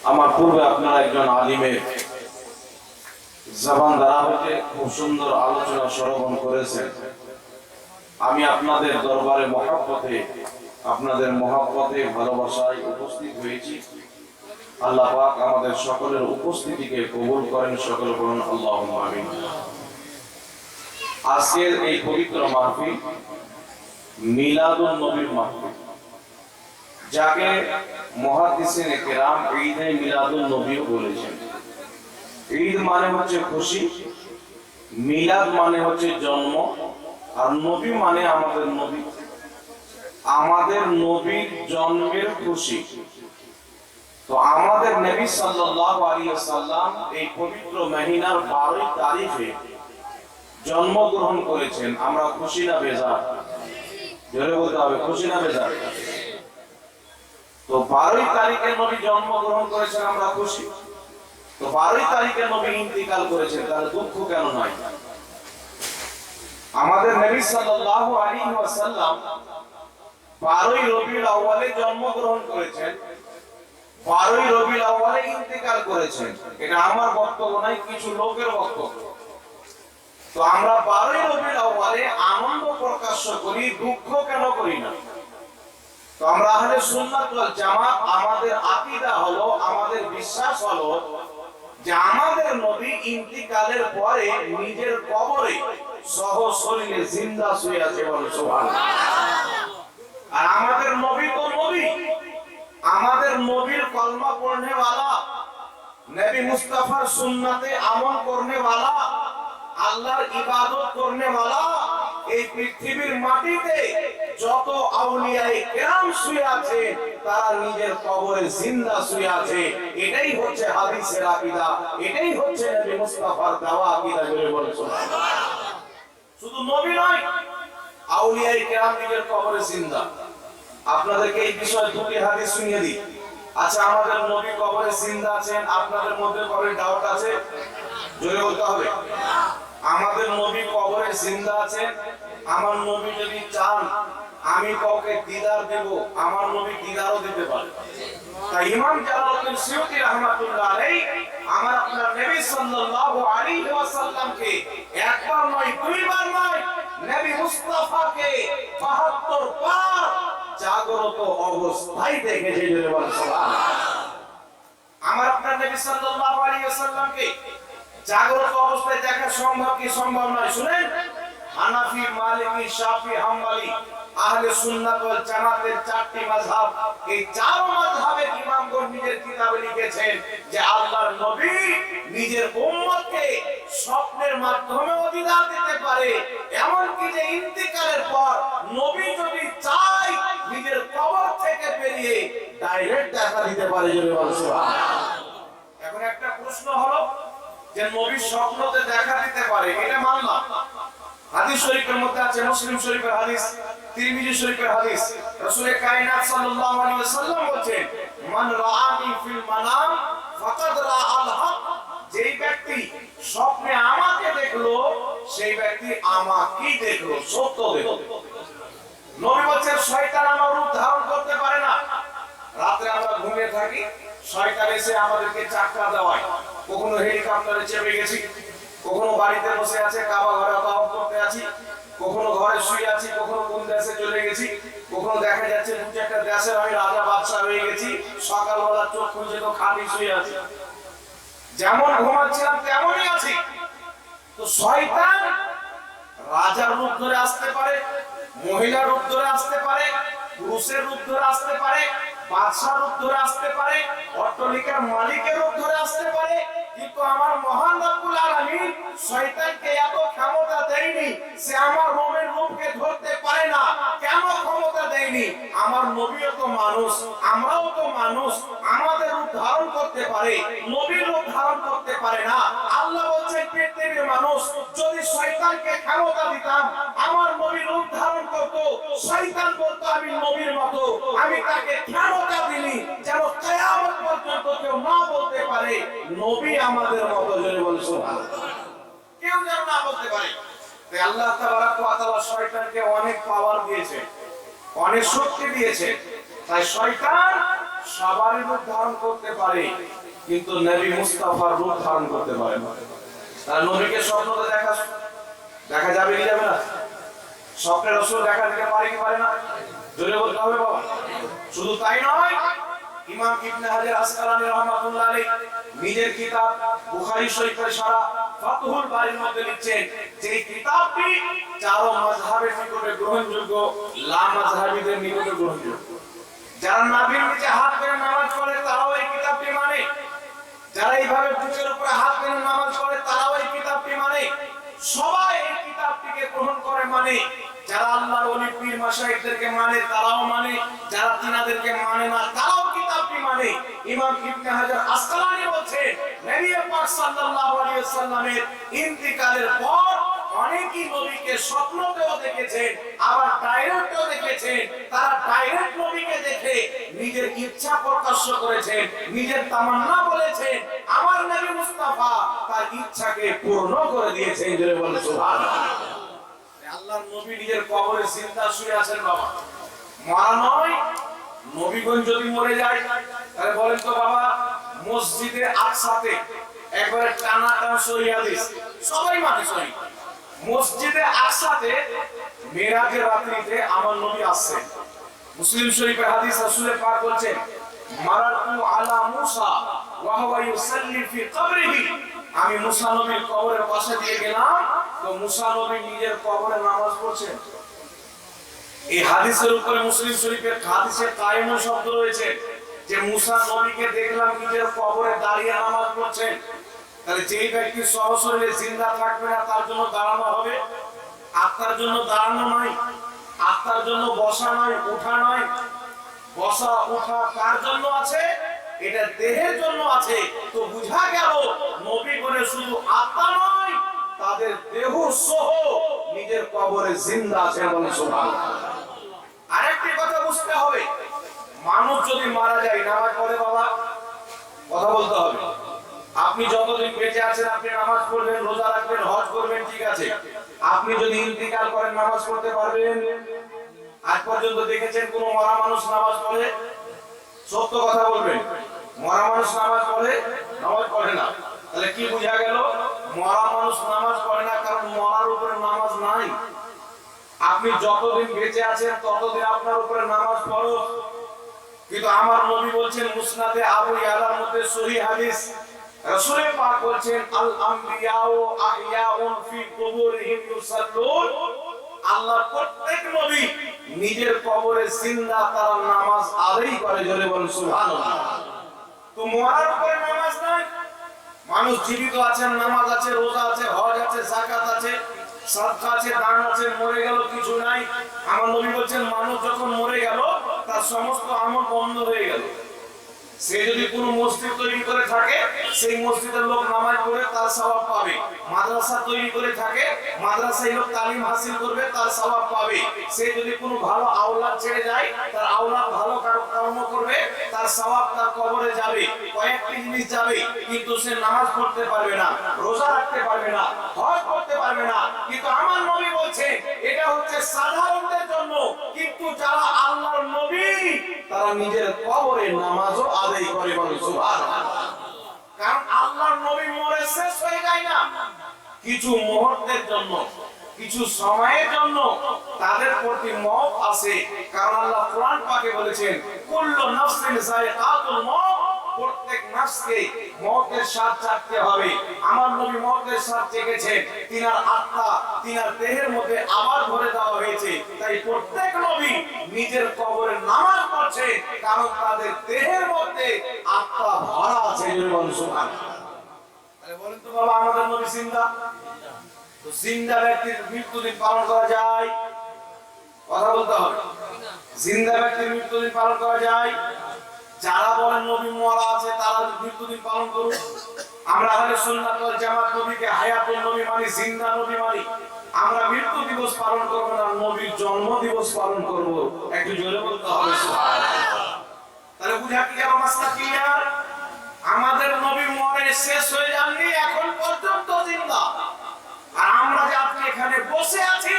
আমার পূর্বে আপনারা একজন আলিমের জবান দ্বারা হতে খুব সুন্দর আলোচনা শ্রবণ করেছেন। আমি আপনাদের দরবারে আপনাদের মহব্বতে ভালোবাসায় উপস্থিত হয়েছি। আল্লাহ পাক আমাদের সকলের উপস্থিতিকে কবুল করেন। সকলে বলুন আল্লাহুম্মা আমিন। আজকের এই পবিত্র মাহফিল মিলাদুন নবীর মাহফিল, যাকে মুহাদ্দিসিনে কেরাম ঈদে মিলাদুন নবীও বলেছেন। ঈদ মানে হচ্ছে খুশি, মিলাদ মানে হচ্ছে জন্ম, আর নবী মানে আমাদের নবী। আমাদের নবীর জন্মের খুশি। তো আমাদের নবী সাল্লাল্লাহু আলাইহি ওয়াসাল্লাম এই পবিত্র মহিনার 12 তারিখে জন্মগ্রহণ করেছেন। আমরা খুশি না বেজার? জোরে বলতে হবে, খুশি না বেজার? তো 12 তারিখে নবী জন্মগ্রহণ করেছেন, আমরা খুশি। তো 12 তারিখে নবী ইন্তিকাল করেছেন, তাহলে দুঃখ কেন নাই? আমাদের নবী সাল্লাল্লাহু আলাইহি ওয়াসাল্লাম 12 রবিউল আউয়ালে জন্মগ্রহণ করেছেন, 12 রবিউল আউয়ালে ইন্তিকাল করেছেন। এটা আমার বক্তব্য নয়, কিছু লোকের বক্তব্য। তো আমরা 12 রবিউল আউয়ালে আনন্দ প্রকাশ করি, দুঃখ কেন করি না? তো আমরা আহলে সুন্নাত ওয়াল জামাত, আমাদের আকীদা হলো, আমাদের বিশ্বাস হলো যে আমাদের নবী ইন্তিকালের পরে নিজের কবরে সহ শরীরে জিন্দা শুয়ে আছে। বলেন সুবহানাল্লাহ। আর আমাদের নবী তো নবী, আমাদের নবীর কলমা পড়নে वाला, নবী মুস্তাফার সুন্নাতে আমল করনে वाला, আল্লাহর ইবাদত করনে वाला, এই পৃথিবীর মাটিতে যত আউলিয়ায়ে কেরাম শুয়ে আছে তারা নিজের কবরে জিন্দা শুয়ে আছে। এটাই হচ্ছে হাদিসের আকীদা, এটাই হচ্ছে নবী মুস্তাফার দেওয়া আকীদা। বলে বলেন সুবহানাল্লাহ। শুধু নবী নয়, আউলিয়ায়ে কেরাম নিজের কবরে জিন্দা। আপনাদেরকে এই বিষয়ে দুটি হাদিস শুনিয়ে দিই। আচ্ছা, আমাদের নবী কবরে জিন্দা আছেন, আপনাদের মধ্যে কবরে ডাউট আছে? জোরে বলতে হবে। আমাদের নবী কবরে জিন্দা আছেন। আমার নবী যদি চান আমি কাউকে দিদার দেব, আমার নবী দিদারও দিতে পারে। তাই ইমাম জালালউদ্দিন সুয়ুতী রাহমাতুল্লাহ আলাইহি আমার আপনার নবী সাল্লাল্লাহু আলাইহি ওয়াসাল্লামকে একবার নয়, দুইবার নয়, নবী মুস্তাফাকে ৭২ বার জাগ্রত অবস্থায় দেখেছে। জোরে বলেন সুবহানাল্লাহ। আমার আপনার নবী সাল্লাল্লাহু আলাইহি ওয়াসাল্লামকে জাগ্রত অবস্থায় দেখা সম্ভব কি সম্ভব নয়? শুনেন, হানাফি, মালিকি, শাফি, হাম্বলি, আহলে সুন্নাত ওয়াল জামাতের 4টি মাযহাব, এই 4 মাযহাবের ইমামগণ নিজের কিতাবে লিখেছেন যে আল্লাহর নবী নিজের উম্মতকে স্বপ্নের মাধ্যমে দিদার দিতে পারে। এমন কি যে ইন্তিকালের পর নবী যদি চায় নিজের কবর থেকে বেরিয়ে ডাইরেক্ট দেখা দিতে পারে। জোরে বলেন সুবহানাল্লাহ। এখন একটা প্রশ্ন হলো যে নবী স্বপ্নতে দেখা দিতে পারে, এটা মানলাম। হাদিস শরীফের মধ্যে আছে, মুসলিম শরীফের হাদিস, তিরমিজি শরীফের হাদিস, রাসূল কায়নাত সাল্লাল্লাহু আলাইহি ওয়াসাল্লাম বলেন, মান রাআনি ফিল মানাম ফাকাদ রাআল হক। যেই ব্যক্তি স্বপ্নে আমাকে দেখলো সেই ব্যক্তি আমাকেই দেখলো, সত্য দেখলো। নবী বলেন শয়তান আমার রূপ ধারণ করতে পারে না। রাতে আমরা ঘুমিয়ে থাকি, শয়তান এসে আমাদেরকে চাকরা দেওয়ায়। কখনো হেলিকপ্টারে চেপে গেছি, কখনো বাড়িতে বসে আছে, কাবা ঘরে তাওয়াফ করতে আছি, কখনো ঘরে শুয়ে আছি, কখনো কোন দেশে চলে গেছি, কখনো দেখা যাচ্ছে দু একটা দেশের আমি রাজা বাদশা হয়ে গেছি। সকালবেলা চোখ খুঁজে তো খাটি শুয়ে আছি, যেমন ঘুমাচ্ছিলাম তেমনই আছি। তো শয়তান রাজার রূপ ধরে আসতে পারে, মহিলার রূপ ধরে আসতে পারে, পুরুষের রূপ ধরে আসতে পারে, বাদশার রূপ ধরে আসতে পারে, অট্টালিকার মালিকের রূপ ধরে আসতে পারে। কিন্তু আমার মহান রব্বুল আলামিন শয়তানকে এত ক্ষমতা দেয়নি, সে আমার রবের রূপকে ধরতে পারে না। কেন ক্ষমতা দেয়নি? আমার নবীও তো মানুষ, আমরাও তো মানুষ, আমাদের রূপ ধারণ করতে পারে, নবীর রূপ ধারণ করতে পারে না। আল্লাহ বলছেন পৃথিবীর মানুষ যদি শয়তানকে ক্ষমতা দিতাম, আমার নবীর রূপ ধারণ করত, শয়তান বলতো আমি নবীর মতো, আমি তাকে ক্ষমতা দিই যেন কিয়ামত পর্যন্ত কেউ না বলতে পারে নবী আমাদের মতো। জোরে বলেন সুবহানাল্লাহ। কেউ যেন না বলতে পারে। তাই আল্লাহ তাবারক ওয়া তাআলা শয়তানকে অনেক পাওয়ার দিয়েছে, অনেক শক্তি দিয়েছে। তাই শয়তান সবারই রূপ ধারণ করতে পারে, কিন্তু নবী মুস্তাফার রূপ ধারণ করতে পারে না। তার নবীকে স্বপ্নতে দেখা যাবে কি যাবে না? স্বপ্নে রাসূল দেখা দিতে পারে কি পারে না? জোরে বলতে হবে বাবা। শুধু তাই নয়, ইমাম ইবনে হাজার আসকালানী রাহমাতুল্লাহ আলাইহি নিজের কিতাব বুখারী শরীফের সারা ফাতহুল বারীর মধ্যে লিখছেন যে কিতাবটি চারো মাযহাবের নিকটে গ্রহণযোগ্য, লা মাযহাবীদের নিকটে গ্রহণযোগ্য। যারা নাভির নিচে হাত করে নামাজ পড়ে তারাও এই কিতাবটি মানে, যারা এইভাবে বুকের উপরে হাত করে নামাজ পড়ে তারাও এই কিতাবটি মানে, সবাই এই কিতাবটিকে গ্রহণ করে মানে। যারা আল্লাহর ওলি পীর মাশায়েখদেরকে মানে তারাও মানে, যারা তিনাদেরকে মানে না তারাও কিতাবটি মানে। ইমাম ইবনে হাজার আসকালানী বলেন নবী পাক সাল্লাল্লাহু আলাইহি ওয়াসাল্লামের ইন্তিকালের পর অনেকেই নবীকে স্বপ্নতেও দেখেছেন, আবার ডাইরেক্টও দেখেছেন। তারা ডাইরেক্ট নবীকে দেখে নিজের ইচ্ছা প্রকাশ করেছেন, নিজের তামান্না বলেছেন, আমার নবী মুস্তাফা তার ইচ্ছাকে পূর্ণ করে দিয়েছেন। জোরে বলেন সুবহানাল্লাহ। আল্লাহর নবী নিজের কবরে জিন্দা শুয়ে আছেন বাবা, মরা নয়। নবীগণ যদি মরে যায় তাহলে বলেন তো বাবা, মসজিদে আকসাতে একবারে টানা সহি হাদিস সবাই মানে সহি, মসজিদে আকসাতে মেরাজের রাত্রিতে আমার নবী আসছেন। মুসলিম শরীফের হাদিস রাসূল পাক বলেন মারাতু আলা মুসা ওয়া হুয়া ইউসাল্লি ফি কবরিহি, আমি মুসা নবীর কবরের পাশে দিয়ে গেলাম তো মুসা নবী নিজের কবরে নামাজ পড়ছেন। এই হাদিসের উপরে মুসলিম শরীফের হাদিসে কায়েমু শব্দ রয়েছে যে মুসা নবীকে দেখলাম নিজের কবরে দাঁড়িয়ে নামাজ পড়ছেন। তাহলে যেই ব্যক্তি সহশরীরে জিন্দা থাকবে না তার জন্য দাঁড়ানো হবে, আত্মার জন্য দাঁড়ানো নয়, আত্মার জন্য বসা নয়, ওঠা নয়। বসা ওঠা কার জন্য আছে? এটা দেহের জন্য আছে। তো বুঝা গেল নবীগণের শুধু আত্মা নয়, তাদের দেহ সহ নিজের কবরে জিন্দা আছেন। বলেন সুবহানাল্লাহ। আরেকটি কথা বুঝতে হবে, মানুষ যদি মারা যায় নামাজ পড়ে বাবা, কথা বলতে হবে। আপনি যতদিন বেঁচে আছেন আপনি নামাজ পড়বেন, রোজা রাখবেন, হজ করবেন, ঠিক আছে। আপনি যদি ইন্তিকাল করেন নামাজ পড়তে পারবেন? আজ পর্যন্ত দেখেছেন কোন মরা মানুষ নামাজ পড়ে? সত্য কথা বলবেন, মরা মানুষ নামাজ পড়ে? নামাজ পড়ে না। তাহলে কি বোঝা গেল? মরা মানুষ নামাজ পড়ে না, কারণ মরার উপরে নামাজ নাই। আপনি যতদিন বেঁচে আছেন ততদিন আপনার উপরে নামাজ ফরজ। কিন্তু আমার নবী বলছেন মুসনাদে আবু ইয়ালার মধ্যে সহিহ হাদিস, রাসূল পাক বলছেন আল আমবিয়াউ আহইয়াউন ফি কুবুরিহিম ইউসাল্লুন, আল্লাহর প্রত্যেক নবী নিজের কবরে জিন্দা, তারা নামাজ আদায় করে। জোরে বলেন সুবহানাল্লাহ। তো মরার উপরে নামাজ নাই, মানুষ জীবিত আছেন, নামাজ আছে, রোজা আছে, হজ আছে, যাকাত আছে, সাদকা আছে, দান আছে, মরে গেল কিছু নাই। আমার নবী বলেন মানুষ যখন মরে গেল তার সমস্ত আমল বন্ধ হয়ে গেল। সে যদি কোনো মসজিদ তৈরি করে থাকে সেই মসজিদের লোক নামাজ পড়ে তার সওয়াব পাবে, মাদ্রাসা তৈরি করে থাকে মাদ্রাসায় লোক তালিম হাসিল করবে তার সওয়াব পাবে। সে যদি কোনো ভালো আওলাদ ছেড়ে যায় তার আওলাদ ভালো কর্ম করবে তার সওয়াব তার কবরে যাবে। কয়েকটি জিনিস যাবে, কিন্তু সে নামাজ পড়তে পারবে না, রোজা রাখতে পারবে না, হজ করতে পারবে না। কিন্তু আমার নবী বলছে এটা হচ্ছে সাধারণদের জন্য, কিন্তু যারা আল্লাহর নবী তারা নিজের কবরে নামাজও আদায় করে। বলে সুবহানাল্লাহ। কারণ আল্লাহর নবী মরে শেষ হয়ে যায় না, কিছু মুহূর্তের জন্য, কিছু সময়ের জন্য তাদের প্রতি মওত আসে। কারণ আল্লাহ কোরআন পাকে বলেছেন কুল্লু নাফসিন যায়কাতুল মওত, প্রত্যেক নফসকে মওতের স্বাদ চাখতে হবে। আমার নবী মওতের স্বাদ চেখেছেন, তিনার আত্মা তিনার দেহের মধ্যে আবার ভরে দেওয়া হয়েছে। তাই প্রত্যেক নবী নিজের কবরে নামাজ পড়ছে, কারণ তাদের দেহের মধ্যে আত্মা ভরা আছে। সুবহানাল্লাহ। তাহলে বলেন তো বাবা, আমাদের নবী জিন্দা, তো জিন্দা ব্যক্তির মৃত্যুদিন পালন করা যায়? কথা বলতে হবে। জিন্দা ব্যক্তির মৃত্যুদিন পালন করা যায়? যারা বলেন নবী মরা আছে তারা মৃত্যুদিন পালন করুন। আমরা আহলে সুন্নাত ওয়াল জামাত নবীকে হায়াতুন নবী মানি, জিন্দা নবী মানি। আমরা মৃত্যু দিবস পালন করব না, নবীর জন্ম দিবস পালন করব। একটু জোরে বলতে হবে সুবহানাল্লাহ। তাহলে বুঝা কি গেল? মাসলা ক্লিয়ার? আমাদের নবী মরে শেষ হয়ে যাননি, এখন পর্যন্ত জিন্দা। আর আমরা যে আজকে এখানে বসে আছি,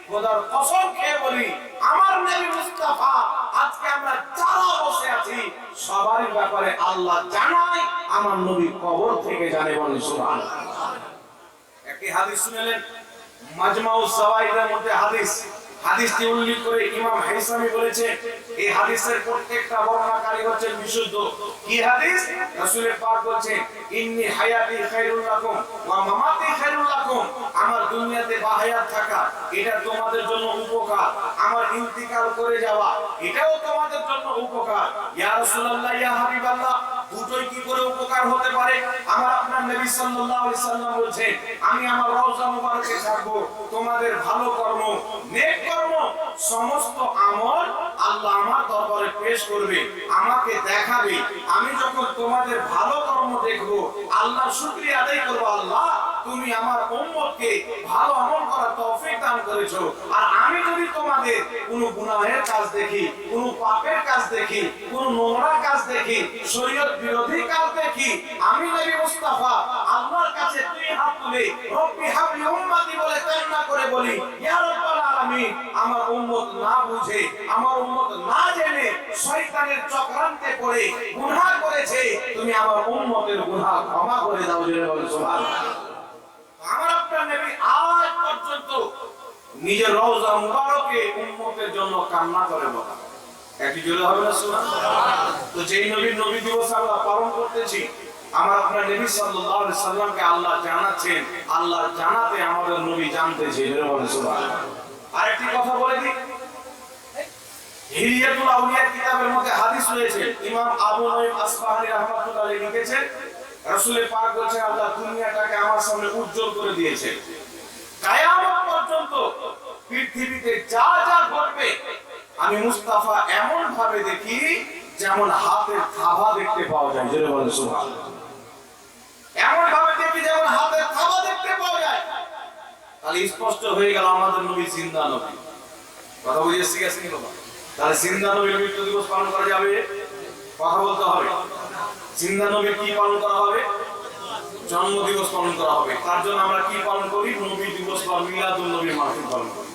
খোদার কসম খেয়ে বলি আমার নবী মুস্তাফা আজকে আমরা যারা বসে আছি সবার ব্যাপারে আল্লাহ জানায়, আমার নবী কবর থেকে জানে, বলেন সুবহানাল্লাহ। একটি হাদিস শুনলেন, মাজমাউস যাওয়াইদের মধ্যে হাদিসটি উল্লেখ করে ইমাম হাইসামি বলেছে, এই হাদিসের প্রত্যেকটা বর্ণনাকারী হচ্ছেন বিশুদ্ধ। কি হাদিস? রাসূলের পাক বলেছেন, ইন্নী হায়াতি খায়রুল লাকুম ওয়া মামাতি খায়রুল লাকুম, আমার দুনিয়াতে বাহায়াত থাকা এটা তোমাদের জন্য উপকার, আমার ইন্তিকাল করে যাওয়া এটাও তোমাদের জন্য উপকার। ইয়া রাসূলুল্লাহ, ইয়া হাবিবাল্লাহ, দুটোই কি করে উপকার হতে পারে? আমার আপনার নবী সাল্লাল্লাহু আলাইহি সাল্লাম বলেছেন, আমি আমার রওজা মুবারকে থাকবো, তোমাদের ভালো কর্ম, নেক কর্ম, সমস্ত আমল আল্লাহ আমার দরবারে পেশ করবে, আমাকে দেখাবে। আমি যখন তোমাদের ভালো কর্ম দেখবো, আল্লাহর শুকরিয়া আদায় করব, আল্লাহ তুমি আমার উম্মতকে ভালো আমল করার তৌফিক দান করেছো। আর আমি যদি তোমাদের কোনো গুনাহের কাজ দেখি, কোনো পাপের কাজ দেখি, কোনো নোংরা কাজ দেখি, শরীয়ত বিরোধী কাজ দেখি, আমি নবী মুস্তাফা আল্লাহর কাছে দুই হাত তুলে রব্বি হাবলি উম্মতি বলে কান্না করে বলি, ইয়া রাব্বাল আলামিন, আমার উম্মত না বুঝে, আমার উম্মত না জেনে শয়তানের চক্রান্তে পড়ে গুনাহ করেছে, তুমি আমার উম্মতের গুনাহ ক্ষমা করে দাও, জোরে বলেন সুবহানাল্লাহ। আমার আপনার নবী আজ পর্যন্ত নিজের রওজা মুবারকে উম্মতের জন্য কান্না করে বলা, একই জোরে হবে না সুবহানাল্লাহ। তো যেই নবীর নবী দিবস আমরা পালন করতেছি, আমার আপনার নবী সাল্লাল্লাহু আলাইহি সাল্লামকে আল্লাহ জানাচ্ছেন, আল্লাহ জানাতে আমাদের নবী জানতেছে, জোরে বলেন সুবহানাল্লাহ। আরেকটি কথা বলে দিই, হিলিয়াতুল আউলিয়া কিতাবের মধ্যে হাদিস রয়েছে, ইমাম আবু নঈম আসফাহানি রাহমাতুল্লাহ আলাইহি লিখেছেন, রাসূলের পাক বলেছেন, আল্লাহ দুনিয়াটাকে আমার সামনে উজ্জ্বল করে দিয়েছে, কিয়ামত পর্যন্ত পৃথিবীতে যা যা ঘটবে আমি মুস্তাফা এমন ভাবে দেখি যেমন হাতের থাবা দেখতে পাওয়া যায়, জোরে বলেন সুবহানাল্লাহ। এমন ভাবে দেখি যেমন হাতের থাবা দেখতে পাওয়া যায়। তাহলে স্পষ্ট হয়ে গেল আমাদের নবী জিন্দা নবী। কথা বুঝেছি গেছে কি বাবা? তাহলে জিন্দা নবীর মৃত্যু দিবস পালন করা যাবে, কথা বলতে হবে। জিন্দা নবীর কি পালন করা হবে? জন্ম দিবস পালন করা হবে। তার জন্য আমরা কি পালন করি? নবী দিবস বা মিলাদুন নবী মাহফিল পালন করি।